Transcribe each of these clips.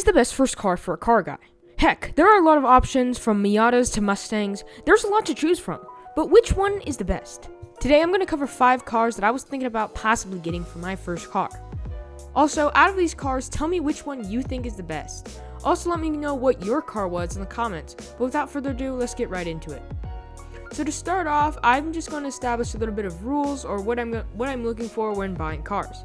is the best first car for a car guy? Heck, there are a lot of options from Miatas to Mustangs. There's a lot to choose from, but which one is the best? Today I'm going to cover 5 cars that I was thinking about possibly getting for my first car. Also, out of these cars, tell me which one you think is the best. Also, let me know what your car was in the comments. But without further ado, let's get right into it. So to start off, I'm just going to establish a little bit of rules or what I'm looking for when buying cars.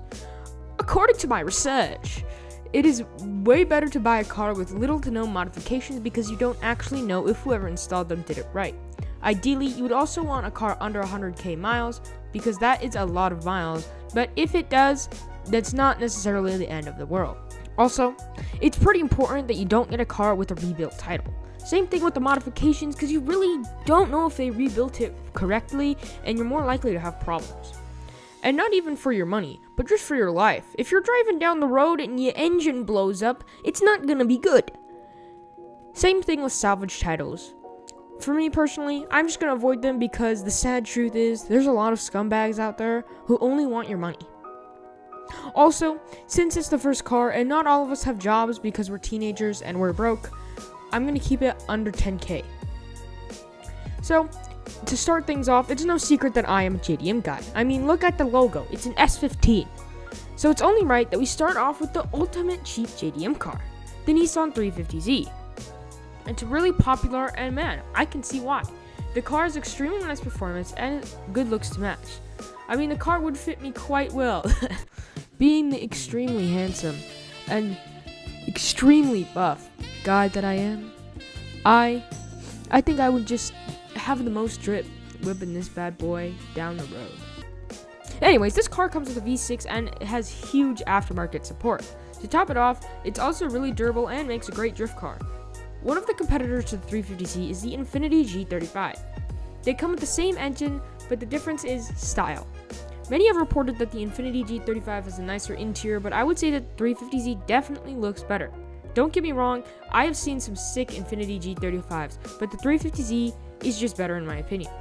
According to my research, it is way better to buy a car with little to no modifications because you don't actually know if whoever installed them did it right. Ideally, you would also want a car under 100k miles because that is a lot of miles, but if it does, that's not necessarily the end of the world. Also, it's pretty important that you don't get a car with a rebuilt title. Same thing with the modifications because you really don't know if they rebuilt it correctly and you're more likely to have problems. And not even for your money, but just for your life. If you're driving down the road and your engine blows up, it's not gonna be good. Same thing with salvage titles. For me personally, I'm just gonna avoid them because the sad truth is there's a lot of scumbags out there who only want your money. Also, since it's the first car and not all of us have jobs because we're teenagers and we're broke, I'm gonna keep it under 10k. So, to start things off, it's no secret that I am a JDM guy. I mean, look at the logo, it's an S15. So it's only right that we start off with the ultimate cheap JDM car, the Nissan 350Z. It's really popular and man, I can see why. The car has extremely nice performance and good looks to match. I mean, the car would fit me quite well. Being the extremely handsome and extremely buff guy that I am, I think I would just have the most drip whipping this bad boy down the road. Anyways, this car comes with a V6 and it has huge aftermarket support. To top it off, it's also really durable and makes a great drift car. One of the competitors to the 350Z is the Infiniti G35. They come with the same engine, but the difference is style. Many have reported that the Infiniti G35 has a nicer interior, but I would say that the 350Z definitely looks better. Don't get me wrong, I have seen some sick Infiniti G35s, but the 350Z is just better in my opinion.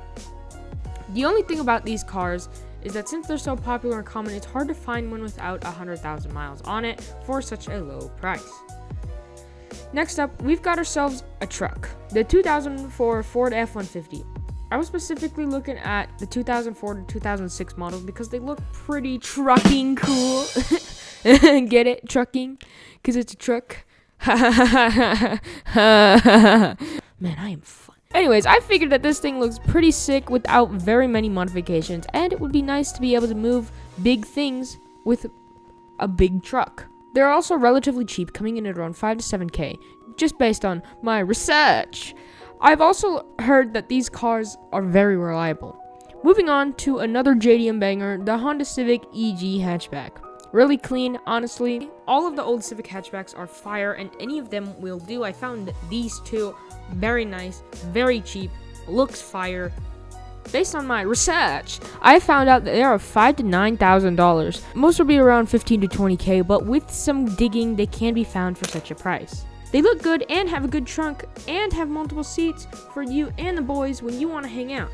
The only thing about these cars is that since they're so popular and common, it's hard to find one without 100,000 miles on it for such a low price. Next up, we've got ourselves a truck, the 2004 Ford F-150. I was specifically looking at the 2004 to 2006 models because they look pretty trucking cool. Get it? Trucking? Because it's a truck. Man, I am fun. Anyways, I figured that this thing looks pretty sick without very many modifications, and it would be nice to be able to move big things with a big truck. They're also relatively cheap, coming in at around 5 to 7k, just based on my research. I've also heard that these cars are very reliable. Moving on to another JDM banger, the Honda Civic EG hatchback. Really clean, honestly. All of the old Civic hatchbacks are fire and any of them will do. I found these two very nice, very cheap, looks fire. Based on my research, I found out that they are $5,000 to $9,000. Most will be around 15 to 20k, but with some digging, they can be found for such a price. They look good and have a good trunk and have multiple seats for you and the boys when you want to hang out.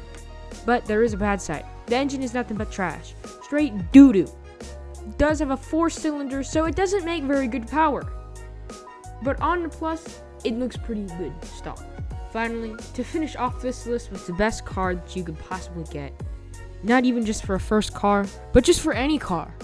But there is a bad side. The engine is nothing but trash. Straight doo-doo. It does have a 4-cylinder, so it doesn't make very good power. But on the plus, it looks pretty good stock. Finally, to finish off this list with the best car that you could possibly get, not even just for a first car, but just for any car,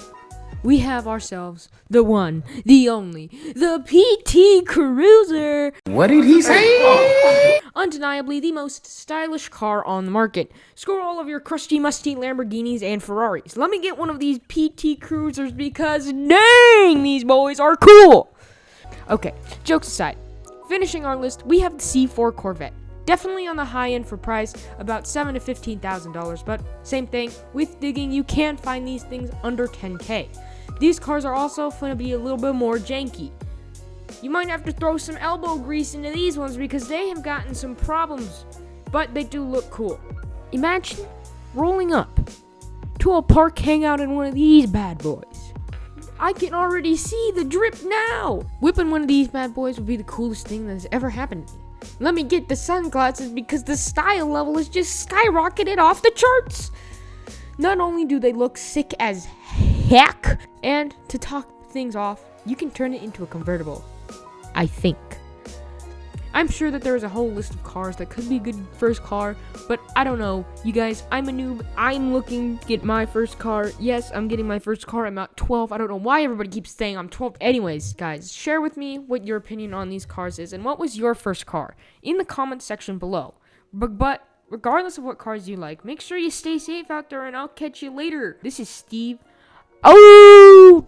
we have ourselves the one, the only, the P.T Cruiser. What did he say? Undeniably the most stylish car on the market. Screw all of your crusty, musty Lamborghinis and Ferraris. Let me get one of these P.T Cruisers because dang, these boys are cool. Okay, jokes aside. Finishing our list, we have the C4 Corvette. Definitely on the high end for price, about $7,000 to $15,000, but same thing, with digging, you can find these things under 10k. These cars are also going to be a little bit more janky. You might have to throw some elbow grease into these ones because they have gotten some problems, but they do look cool. Imagine rolling up to a park hangout in one of these bad boys. I can already see the drip now. Whipping one of these bad boys would be the coolest thing that has ever happened to me. Let me get the sunglasses because the style level is just skyrocketed off the charts. Not only do they look sick as heck, and to top things off, you can turn it into a convertible. I think. I'm sure that there is a whole list of cars that could be a good first car, but I don't know. You guys, I'm a noob. I'm looking to get my first car. Yes, I'm getting my first car. I'm at 12. I don't know why everybody keeps saying I'm 12. Anyways, guys, share with me what your opinion on these cars is and what was your first car in the comment section below. But regardless of what cars you like, make sure you stay safe out there, and I'll catch you later. This is Steve. Oh!